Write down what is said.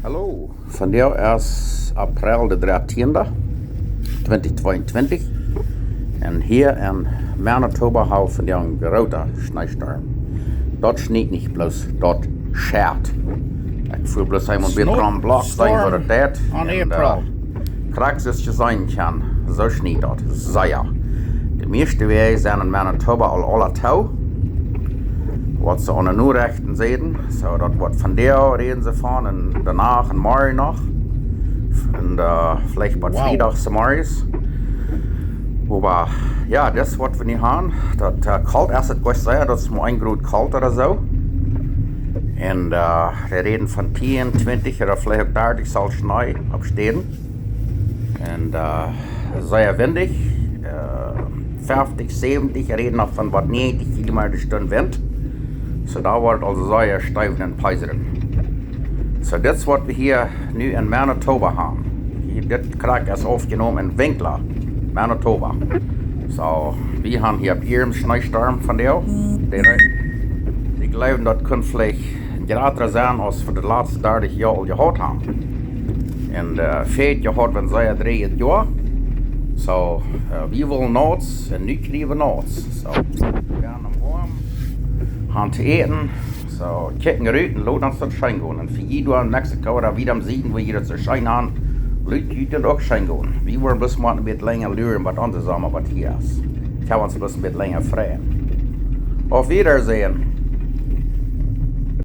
Hallo, vandaag is april de 13e, 2022. En hier in Manitoba hebben we vandaag een grote schneestorm. Dat sneeuwt niet bloos, dat schert. Ik voel bloos helemaal een beetje aan blok zijn voor het tijd. On April. Krijg zoals je zijn kan, zo sneeuwt dat, zeer. De meeste wegen zijn in Manitoba al alle touw. Wat ze aan de noordrechten zien, so dat wordt vandaag reden ze van en daarna en morgen nog. En vielleicht wat vrijdags morgens. Maar ja, dat is wat we nu hebben. Dat kalt is het best zeer, dat is maar 1 graad kalt of zo. En we reden van 10, 20 of vielleicht ook 30 zal Schnee opstehen. En zeer windig, 50, 70, we reden nog van wat 90 km/h wind. So daar wordt also zeer stijf en pijzeren. So dit is wat we hier nu in Manitoba hebben. Dit krijg is opgenomen in Winkler, Manitoba. So we hebben hier een schneestorm vandaag. Ik geloof dat kan vielleicht groter zijn als we de laatste 30 jaar al gehad hebben. En 40 jaar we zeer 3 jaar. So we willen noods en nu krijgen we noods. So we gaan hem warm. Han te eten, so kijken eruit en laten ons dat schijn gaan. En voor iedereen in Mexico, daar wieder am Süden, wo jeder zu schijn aan, laat je dat ook schijn gaan. We worden bloß mal ein bisschen länger leren, wat anders allemaal wat hier is. Ik heb ons bloß ein bisschen länger vrij. Auf Wiedersehen.